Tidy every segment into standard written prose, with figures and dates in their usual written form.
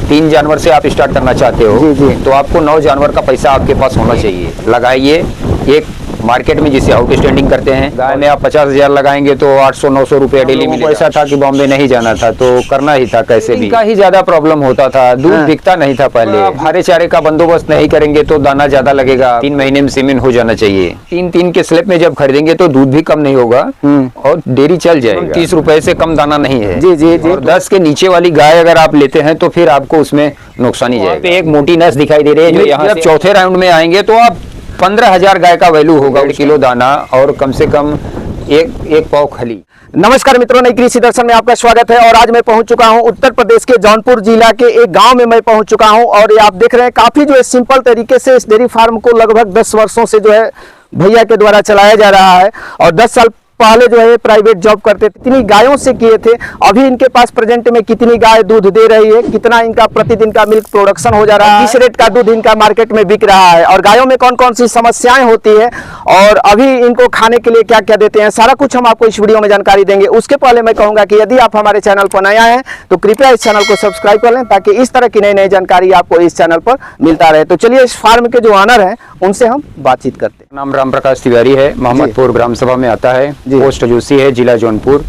3 जानवर से आप स्टार्ट करना चाहते हो जी जी। तो आपको 9 जानवर का पैसा आपके पास होना चाहिए। लगाइए एक मार्केट में जिसे आउटस्टैंडिंग करते हैं। गाय में आप 50,000 लगाएंगे तो 800-900 रुपया डेली मिलेगा। ऐसा था कि बॉम्बे नहीं जाना था तो करना ही था कैसे भी। इनका ही ज्यादा प्रॉब्लम होता था, दूध बिकता नहीं था पहले। हरे चारे का बंदोबस्त नहीं करेंगे तो दाना ज्यादा लगेगा। 3 महीने में सीमेन हो जाना चाहिए। 3-3 के स्लेब में जब खरीदेंगे तो दूध भी कम नहीं होगा और डेयरी चल जाएगा। 30 रुपए से कम दाना नहीं है। जी जी जी। और 10 के नीचे वाली गाय अगर आप लेते हैं तो फिर आपको उसमें नुकसान ही जाएगा। एक मोटी नस दिखाई दे रही है जो यहाँ जब चौथे राउंड में आएंगे तो आप 15,000 गाय का वैल्यू होगा। 1 किलो दाना और कम से कम एक पाव खली। नमस्कार मित्रों, नई कृषि दर्शन में आपका स्वागत है। और आज मैं पहुंच चुका हूं उत्तर प्रदेश के जौनपुर जिला के एक गांव में मैं पहुंच चुका हूं। और ये आप देख रहे हैं काफी जो है सिंपल तरीके से इस डेयरी फार्म को लगभग 10 वर्षों से जो है भैया के द्वारा चलाया जा रहा है। और 10 साल पहले जो है प्राइवेट जॉब करते थे, कितनी गायों से किए थे, अभी इनके पास प्रेजेंट में कितनी गाय दूध दे रही है, कितना इनका प्रतिदिन का मिल्क प्रोडक्शन हो जा रहा है, किस रेट का दूध इनका मार्केट में बिक रहा है, और गायों में कौन कौन सी समस्याएं होती है, और अभी इनको खाने के लिए क्या क्या देते हैं, सारा कुछ हम आपको इस वीडियो में जानकारी देंगे। उसके पहले मैं कहूंगा कि यदि आप हमारे चैनल पर नया है तो कृपया इस चैनल को सब्सक्राइब कर लें ताकि इस तरह की नई नई जानकारी आपको इस चैनल पर मिलता रहे। तो चलिए इस फार्म के जो ऑनर हैं उनसे हम बातचीत करते हैं। नाम राम प्रकाश तिवारी है, मोहम्मदपुर ग्राम सभा में आता है, पोस्ट जोशी है, जिला जौनपुर,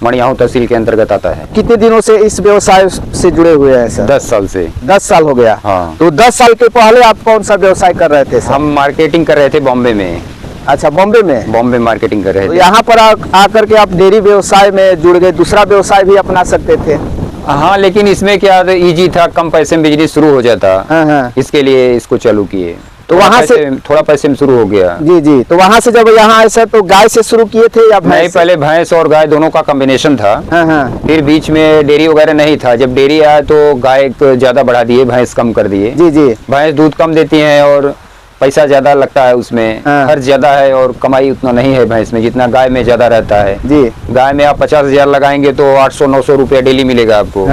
मणियाहू तहसील के अंतर्गत आता है। कितने दिनों से इस व्यवसाय से जुड़े हुए हैं सर? 10 साल से। 10 साल हो गया। हाँ। तो 10 साल के पहले आप कौन सा व्यवसाय कर रहे थे सर? हम मार्केटिंग कर रहे थे बॉम्बे में। अच्छा, बॉम्बे में? बॉम्बे मार्केटिंग कर रहे तो थे। यहाँ पर आकर के आप डेयरी व्यवसाय में जुड़ गए, दूसरा व्यवसाय भी अपना सकते थे। हाँ, लेकिन इसमें क्या इजी था, कम पैसे में बिजनेस शुरू हो जाता। हाँ। इसके लिए इसको चालू किए। तो वहाँ से थोड़ा पैसे में शुरू हो गया। जी जी। तो वहाँ से जब यहाँ आए सर तो गाय से शुरू किए थे या नहीं, पहले भैंस और गाय दोनों का कॉम्बिनेशन था। हाँ। फिर बीच में डेयरी वगैरह नहीं था। जब डेयरी आया तो गाय ज्यादा बढ़ा दिए, भैंस कम कर दिए। जी जी। भैंस दूध कम देती हैं और पैसा ज्यादा लगता है उसमें। खर्च ज्यादा है और कमाई उतना नहीं है भैंस में जितना गाय में ज्यादा रहता है। जी। गाय में आप 50,000 लगाएंगे तो 800-900 रुपया डेली मिलेगा आपको।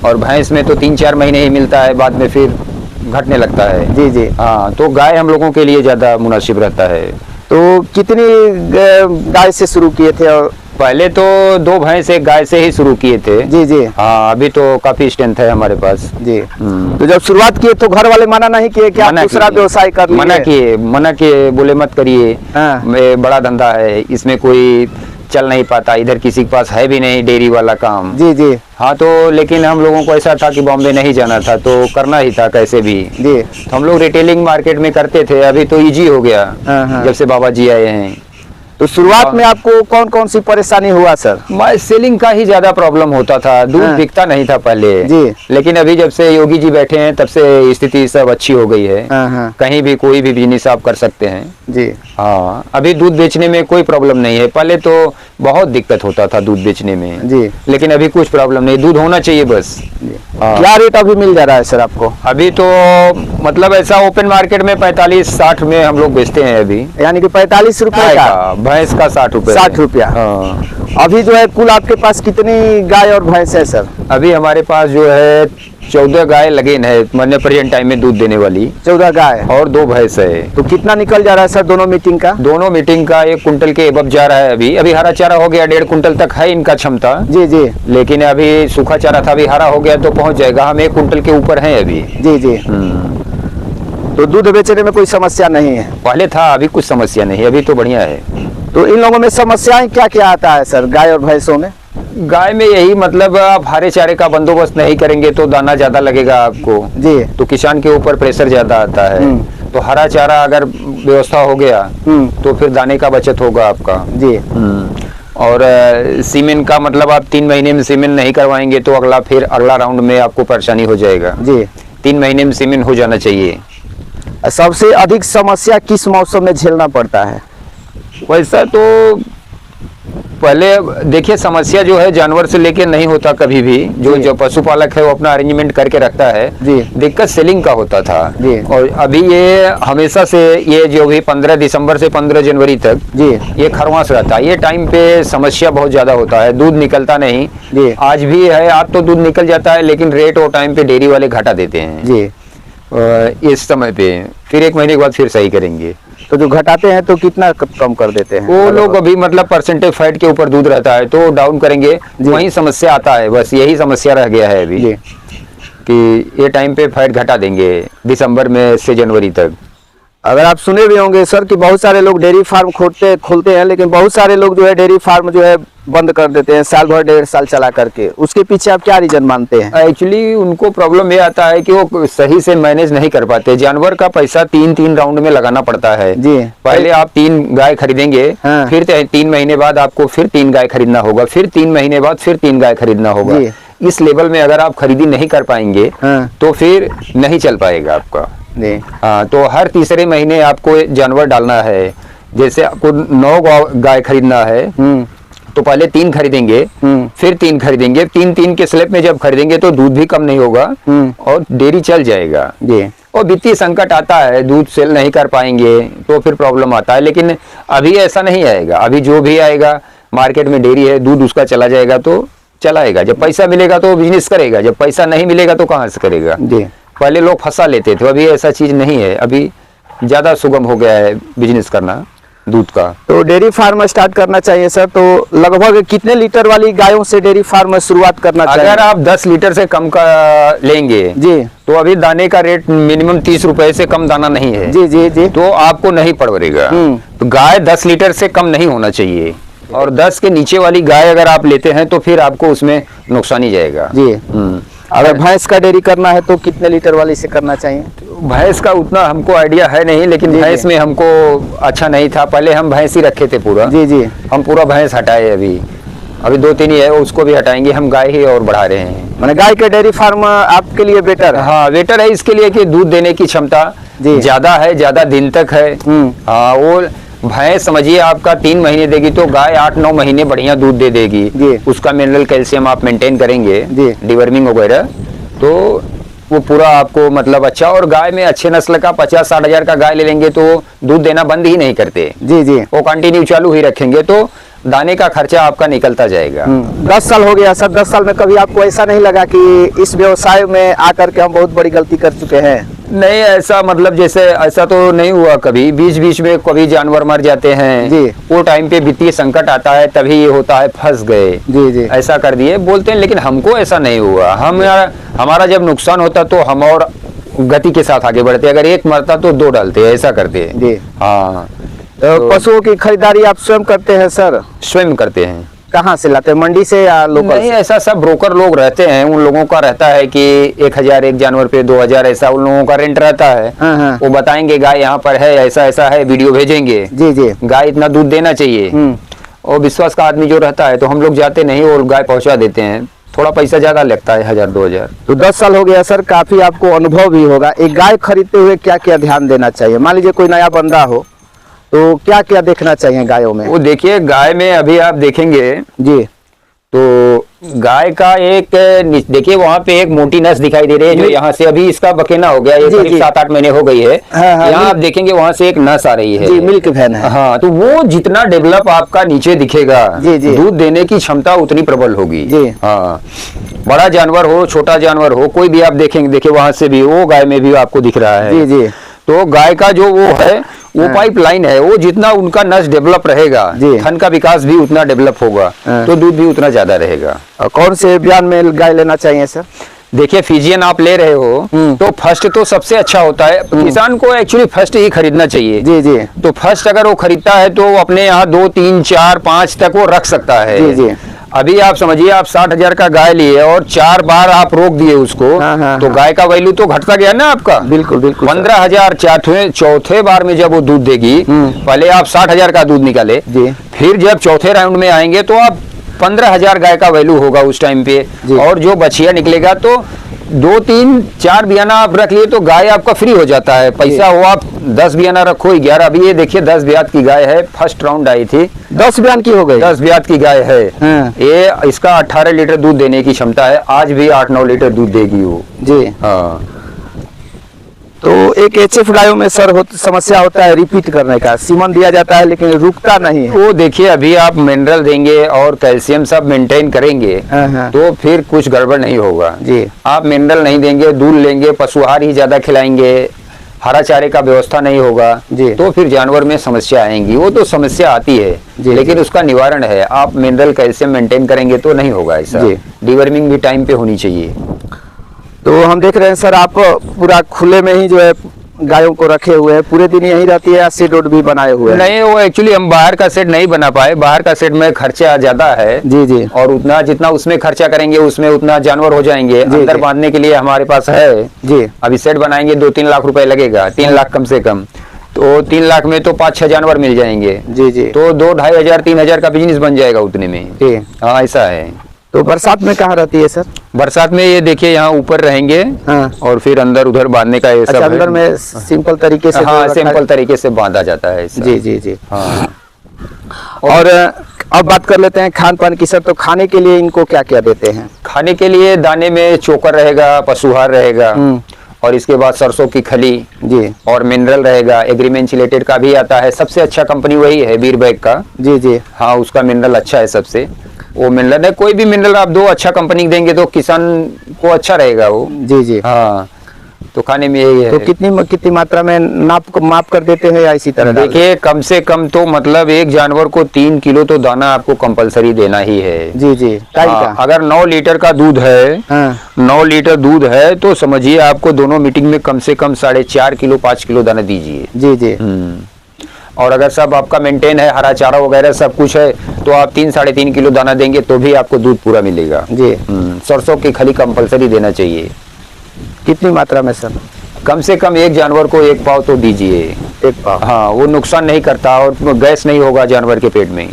और भैंस में तो 3-4 महीने ही मिलता है, बाद में फिर घटने लगता है। जी जी। हाँ, तो गाय हम लोगों के लिए ज्यादा मुनासिब रहता है। तो कितनी गाय से शुरू किए थे? और पहले तो 2 भैंस 1 गाय से ही शुरू किए थे। जी जी। हाँ, अभी तो काफी स्ट्रेंथ है हमारे पास। जी। तो जब शुरुआत किए तो घर वाले मना नहीं किए कि आप दूसरा व्यवसाय कर लीजिए? मना किए, बोले मत करिए। बड़ा धंधा है, इसमें कोई चल नहीं पाता, इधर किसी के पास है भी नहीं डेयरी वाला काम। जी जी। हाँ, तो लेकिन हम लोगों को ऐसा था कि बॉम्बे नहीं जाना था तो करना ही था कैसे भी। जी। तो हम लोग रिटेलिंग मार्केट में करते थे। अभी तो इजी हो गया जब से बाबा जी आए हैं। तो शुरुआत में आपको कौन कौन सी परेशानी हुआ सर? सेलिंग का ही ज्यादा प्रॉब्लम होता था, दूध बिकता नहीं था पहले जी। लेकिन अभी जब से योगी जी बैठे हैं तब से स्थिति सब अच्छी हो गई है। कहीं भी कोई भी बिजनेस आप कर सकते हैं। जी। हाँ, अभी दूध बेचने में कोई प्रॉब्लम नहीं है। पहले तो बहुत दिक्कत होता था दूध बेचने में जी, लेकिन अभी कुछ प्रॉब्लम नहीं, दूध होना चाहिए बस। क्या रेट अभी मिल जा रहा है सर आपको? अभी तो मतलब ऐसा ओपन मार्केट में 45-60 में हम लोग बेचते हैं अभी। यानी कि 45 रुपए का? भैंस का 60 रुपए। 60 रुपया। अभी जो है कुल आपके पास कितनी गाय और भैंस है सर? अभी हमारे पास जो है 14 गाय लगे है, मैंने प्रेजेंट टाइम में दूध देने वाली 14 गाय और 2 भैंस है। तो कितना निकल जा रहा है सर दोनों मीटिंग का? दोनों मीटिंग का 1 कुंटल के एबव जा रहा है। अभी हरा चारा हो गया, 1.5 कुंटल तक है इनका क्षमता। जी जी। लेकिन अभी सूखा चारा था, अभी हरा हो गया तो पहुंच जाएगा। हम 1 कुंटल के ऊपर हैं अभी। जी जी। तो दूध बेचने में कोई समस्या नहीं है? पहले था, अभी कुछ समस्या नहीं, अभी तो बढ़िया है। तो इन लोगों में समस्याएं क्या क्या आता है सर गाय और भैंसों में? गाय में यही मतलब आप हरे चारे का बंदोबस्त नहीं करेंगे तो दाना ज्यादा लगेगा आपको जी, तो किसान के ऊपर प्रेशर ज्यादा आता है। तो हरा चारा अगर व्यवस्था हो गया तो फिर दाने का बचत होगा आपका जी। और सीमेन का मतलब आप 3 महीने में सीमेन नहीं करवाएंगे तो अगला राउंड में आपको परेशानी हो जाएगा जी। 3 महीने में सीमेन हो जाना चाहिए। सबसे अधिक समस्या किस मौसम में झेलना पड़ता है? वैसा तो पहले देखिए, समस्या जो है जानवर से लेके नहीं होता कभी भी। जो पशुपालक है वो अपना अरेंजमेंट करके रखता है जी। दिक्कत सेलिंग का होता था जी। और अभी ये हमेशा से ये जो भी 15 दिसंबर से 15 जनवरी तक जी ये खरवास रहता है। ये टाइम पे समस्या बहुत ज्यादा होता है, दूध निकलता नहीं जी। आज भी है, आज तो दूध निकल जाता है लेकिन रेट और टाइम पे डेयरी वाले घाटा देते हैं जी। इस समय पे फिर 1 महीने के बाद फिर सही करेंगे। तो जो घटाते हैं तो कितना कम कर देते हैं? वो लोग अभी मतलब परसेंटेज फैट के ऊपर दूध रहता है तो डाउन करेंगे, वही समस्या आता है, बस यही समस्या रह गया है अभी जी। कि ये टाइम पे फैट घटा देंगे दिसंबर में से जनवरी तक। अगर आप सुने भी होंगे सर कि बहुत सारे लोग डेयरी फार्म खोलते हैं, लेकिन बहुत सारे लोग जो है डेयरी फार्म जो है बंद कर देते हैं साल भर 1.5 साल चला करके। उसके पीछे आप क्या रीजन मानते हैं? एक्चुअली उनको प्रॉब्लम ये आता है कि वो सही से मैनेज नहीं कर पाते। जानवर का पैसा 3 राउंड में लगाना पड़ता है जी। पहले आप 3 गाय खरीदेंगे, हाँ। फिर 3 महीने बाद आपको फिर 3 गाय खरीदना होगा, फिर 3 महीने बाद फिर 3 गाय खरीदना होगा। इस लेवल में अगर आप खरीदी नहीं कर पाएंगे हाँ। तो फिर नहीं चल पाएगा आपका। हाँ, तो हर तीसरे महीने आपको जानवर डालना है। जैसे आपको 9 गाय खरीदना है तो पहले 3 खरीदेंगे, फिर 3 खरीदेंगे। 3 के स्लैब में जब खरीदेंगे तो दूध भी कम नहीं होगा और डेयरी चल जाएगा। और वित्तीय संकट आता है, दूध सेल नहीं कर पाएंगे तो फिर प्रॉब्लम आता है। लेकिन अभी ऐसा नहीं आएगा। अभी जो भी आएगा, मार्केट में डेयरी है, दूध उसका चला जाएगा तो चलाएगा। जब पैसा मिलेगा तो बिजनेस करेगा, जब पैसा नहीं मिलेगा तो कहाँ से करेगा। पहले लोग फंसा लेते थे, अभी ऐसा चीज नहीं है। अभी ज्यादा सुगम हो गया है बिजनेस करना दूध का। तो डेयरी फार्म स्टार्ट करना चाहिए सर, तो लगभग कितने लीटर वाली गायों से डेयरी फार्म शुरुआत करना चाहिए? अगर आप 10 लीटर से कम का लेंगे जी तो अभी दाने का रेट मिनिमम 30 रुपए से कम दाना नहीं है। जी तो आपको नहीं पड़ेगा। तो गाय 10 लीटर से कम नहीं होना चाहिए, और 10 के नीचे वाली गाय अगर आप लेते हैं तो फिर आपको उसमें नुकसान ही जाएगा जी। अगर भैंस का डेयरी करना है तो कितने लीटर वाली से करना चाहिए? भैंस का उतना हमको आइडिया है नहीं, लेकिन भैंस में हमको अच्छा नहीं था। पहले हम भैंस ही रखे थे पूरा। जी। हम पूरा भैंस हटाए, अभी 2-3 ही है, उसको भी हटाएंगे। हम गाय ही और बढ़ा रहे हैं। मैंने गाय के डेयरी फार्म आपके लिए बेटर है? हाँ, बेटर है इसके लिए कि दूध देने की क्षमता ज्यादा है, ज्यादा दिन तक है। हाँ, वो भैंस समझिए आपका 3 महीने देगी तो गाय 8-9 महीने बढ़िया दूध दे देगी। उसका मिनरल कैल्शियम आप मेंटेन करेंगे, डिवर्मिंग वगैरह, तो वो पूरा आपको मतलब अच्छा। और गाय में अच्छे नस्ल का 50-60 हजार का गाय ले लेंगे तो दूध देना बंद ही नहीं करते। जी वो कंटिन्यू चालू ही रखेंगे तो दाने का खर्चा आपका निकलता जाएगा। 10 साल हो गया सर, 10 साल में कभी आपको ऐसा नहीं लगा कि इस व्यवसाय में आकर के हम बहुत बड़ी गलती कर चुके हैं? नहीं, ऐसा मतलब जैसे ऐसा तो नहीं हुआ कभी। बीच में कभी जानवर मर जाते हैं जी। वो टाइम पे वित्तीय संकट आता है, तभी ये होता है फंस गए जी। ऐसा कर दिए बोलते हैं, लेकिन हमको ऐसा नहीं हुआ। हमारा जब नुकसान होता तो हम और गति के साथ आगे बढ़ते। अगर एक मरता तो 2 डालते, ऐसा करते जी। हाँ, तो पशुओं की खरीदारी आप स्वयं करते हैं सर? स्वयं करते हैं। कहाँ से लाते हैं, मंडी से या लोकल? नहीं, ऐसा सब ब्रोकर लोग रहते हैं, उन लोगों का रहता है कि 1000 एक जानवर पे 2000 ऐसा उन लोगों का रेंट रहता है। वो बताएंगे गाय यहाँ पर है, ऐसा ऐसा है, वीडियो भेजेंगे जी। गाय इतना दूध देना चाहिए। और विश्वास का आदमी जो रहता है तो हम लोग जाते नहीं, और गाय पहुंचा देते हैं। थोड़ा पैसा ज्यादा लगता है, 1000-2000। तो 10 साल हो गया सर, काफी आपको अनुभव भी होगा। एक गाय खरीदते हुए क्या क्या ध्यान देना चाहिए? मान लीजिए कोई नया बंदा हो तो क्या क्या देखना चाहिए गायों में? वो देखिए, गाय में अभी आप देखेंगे जी तो गाय का एक देखिए वहाँ पे एक मोटी नस दिखाई दे रही है, जो यहाँ से अभी इसका बकेना हो गया, ये करीब 7-8 महीने हो गई है। हाँ, यहाँ आप देखेंगे वहाँ से एक नस आ रही है जी, मिल्क वैन है। हाँ, तो वो जितना डेवलप आपका नीचे दिखेगा दूध देने की क्षमता उतनी प्रबल होगी जी। हाँ, बड़ा जानवर हो, छोटा जानवर हो, कोई भी आप देखेंगे, देखिए वहां से भी वो गाय में भी आपको दिख रहा है जी। तो गाय का जो वो है वो पाइपलाइन है, वो जितना उनका नस डेवलप रहेगा, थन का विकास भी उतना डेवलप होगा, तो दूध भी उतना ज्यादा रहेगा। और कौन से ब्यान में गाय लेना चाहिए सर? देखिए, फिजियन आप ले रहे हो तो फर्स्ट तो सबसे अच्छा होता है। किसान को एक्चुअली फर्स्ट ही खरीदना चाहिए जी। तो फर्स्ट अगर वो खरीदता है तो अपने यहाँ 2, 3, 4, 5 तक वो रख सकता है जी। अभी आप समझिए, आप 60,000 का गाय लिए और 4 बार आप रोक दिए उसको, तो गाय का वैल्यू तो घटता गया ना आपका। बिल्कुल 15,000 चौथे बार में जब वो दूध देगी, पहले आप 60,000 का दूध निकाले, फिर जब चौथे राउंड में आएंगे तो आप 15,000 गाय का वैल्यू होगा उस टाइम पे। और जो बछिया निकलेगा तो 2, 3, 4 बियाना आप रख लिए तो गाय आपका फ्री हो जाता है। पैसा हो आप 10 बियाना रखो, 11। अभी ये देखिए 10 ब्यात की गाय है, फर्स्ट राउंड आई थी, 10 ब्यान की हो गई। 10 ब्यात की गाय है। ये इसका 18 लीटर दूध देने की क्षमता है, आज भी 8-9 लीटर दूध देगी वो जी। हाँ, तो एक HF गायों में सर समस्या होता है रिपीट करने का, सीमन दिया जाता है लेकिन रुकता नहीं है। वो देखिए, अभी आप मिनरल देंगे और कैल्शियम सब मेंटेन करेंगे तो फिर कुछ गड़बड़ नहीं होगा जी। आप मिनरल नहीं देंगे, दूध लेंगे, पशुआहार ही ज्यादा खिलाएंगे, हरा चारे का व्यवस्था नहीं होगा जी, तो फिर जानवर में समस्या आएंगी। वो तो समस्या आती है लेकिन उसका निवारण है। आप मिनरल कैल्शियम मेंटेन करेंगे तो नहीं होगा ऐसा। डिवर्मिंग भी टाइम पे होनी चाहिए। तो हम देख रहे हैं सर, आप पूरा खुले में ही जो है गायों को रखे हुए हैं, पूरे दिन यहीं रहती है या शेड रोड भी बनाए हुए हैं? नहीं, वो एक्चुअली हम बाहर का सेट नहीं बना पाए, बाहर का सेट में खर्चा ज्यादा है। जी जी। और उतना जितना उसमें खर्चा करेंगे उसमें उतना जानवर हो जाएंगे। अंदर जी। बांधने के लिए हमारे पास है जी। अभी सेट बनाएंगे 2-3 लाख रुपए लगेगा, 3 लाख कम से कम। तो 3 लाख में तो 5-6 जानवर मिल जाएंगे। जी जी। तो 2-2,500-3,000 का बिजनेस बन जाएगा उतने में। जी। हाँ, ऐसा है। तो बरसात में कहाँ रहती है सर? बरसात में ये देखिए यहाँ ऊपर रहेंगे। हाँ। और फिर अंदर उधर बांधने का ये सब अच्छा, है। अंदर में सिंपल तरीके से हाँ, जो सिंपल तरीके से बांधा जाता है ऐसा। जी जी जी। हाँ। और अब बात कर लेते हैं खान पान की सर। तो खाने के लिए इनको क्या क्या देते हैं? खाने के लिए दाने में चोकर रहेगा, पशुहार रहेगा, और इसके बाद सरसों की खली जी। और मिनरल रहेगा। एग्रीमेंट का भी आता है, सबसे अच्छा कंपनी वही है बीरबैग का। जी जी। हाँ, उसका मिनरल अच्छा है सबसे। वो मिनरल है, कोई भी मिनरल आप दो अच्छा कंपनी देंगे तो किसान को अच्छा रहेगा वो। जी जी। हाँ, तो खाने में यही है। तो कितनी मात्रा में माप कर देते हैं या इसी तरह? देखिए, कम से कम तो मतलब एक जानवर को 3 किलो तो दाना आपको कंपलसरी देना ही है। जी जी। टाइम का अगर 9 लीटर का दूध है, हाँ। 9 लीटर दूध है तो समझिए आपको दोनों मीटिंग में कम से कम 4.5 किलो 5 किलो दाना दीजिए। जी जी। और अगर सब आपका मेंटेन है, हरा चारा वगैरह सब कुछ है, तो आप 3-3.5 किलो दाना देंगे तो भी आपको दूध पूरा मिलेगा। जी। सरसों की खली कंपलसरी देना चाहिए। कितनी मात्रा में सर? कम से कम एक जानवर को 1 पाव तो दीजिए। 1 पाव? हाँ, वो नुकसान नहीं करता और गैस नहीं होगा जानवर के पेट में।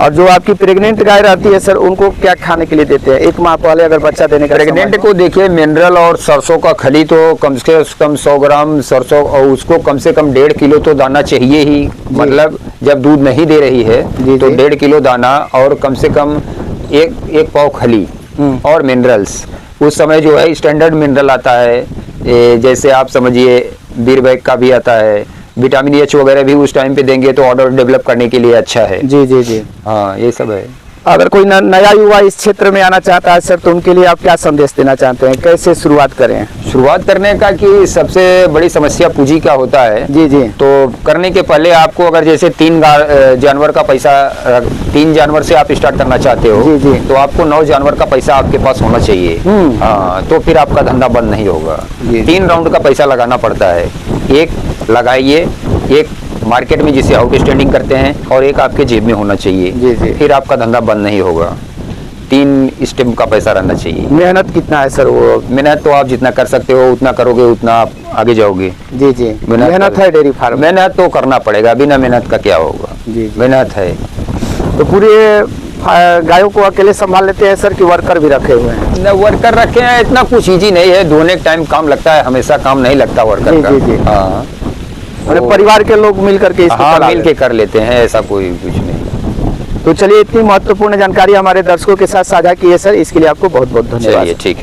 और जो आपकी प्रेग्नेंट गाय रहती है सर, उनको क्या खाने के लिए देते हैं? 1 माह पहले अगर बच्चा देने का प्रेग्नेंट को देखिए मिनरल और सरसों का खली तो कम से कम 100 ग्राम सरसों, और उसको कम से कम 1.5 किलो तो दाना चाहिए ही। मतलब जब दूध नहीं दे रही है तो 1.5 किलो दाना और कम से कम एक पाव खली और मिनरल्स। उस समय जो है स्टैंडर्ड मिनरल आता है, जैसे आप समझिए बीरबैग का भी आता है। विटामिन एच वगैरह भी उस टाइम पे देंगे तो ऑर्डर डेवलप करने के लिए अच्छा है। जी जी जी। हाँ, ये सब है। अगर कोई नया युवा इस क्षेत्र में आना चाहता है सर, तो उनके लिए आप क्या संदेश देना चाहते हैं? कैसे शुरुआत करें? शुरुआत करने का कि सबसे बड़ी समस्या पूंजी का होता है। जी जी। तो करने के पहले आपको अगर जैसे 3 जानवर का पैसा, 3 जानवर से आप स्टार्ट करना चाहते हो, जी जी, तो आपको 9 जानवर का पैसा आपके पास होना चाहिए। हाँ, तो फिर आपका धंधा बंद नहीं होगा। 3 राउंड का पैसा लगाना पड़ता है। एक लगाइए, एक मार्केट में जिसे आउटस्टैंडिंग करते हैं, और एक आपके जेब में होना चाहिए। जी जी। फिर आपका धंधा बंद नहीं होगा। 3 स्टेप का पैसा रहना चाहिए। मेहनत कितना है सर? वो मेहनत तो आप जितना कर सकते हो उतना करोगे, उतना आप आगे जाओगे। जी जी। मेहनत है डेयरी फार्म? मेहनत तो करना पड़ेगा, बिना मेहनत का क्या होगा। जी। मेहनत है। तो पूरे गायों को अकेले संभाल लेते हैं सर कि वर्कर भी रखे हुए हैं? न, वर्कर रखे हैं। इतना कुछ इजी नहीं है, धोने के टाइम काम लगता है, हमेशा काम नहीं लगता वर्कर का। जी जी। हाँ, परिवार के लोग मिल करके इसको हाँ, चला मिल लेते के कर लेते हैं, ऐसा कोई कुछ नहीं। तो चलिए, इतनी महत्वपूर्ण जानकारी हमारे दर्शकों के साथ साझा की है सर, इसके लिए आपको बहुत बहुत धन्यवाद। चलिए, ठीक है।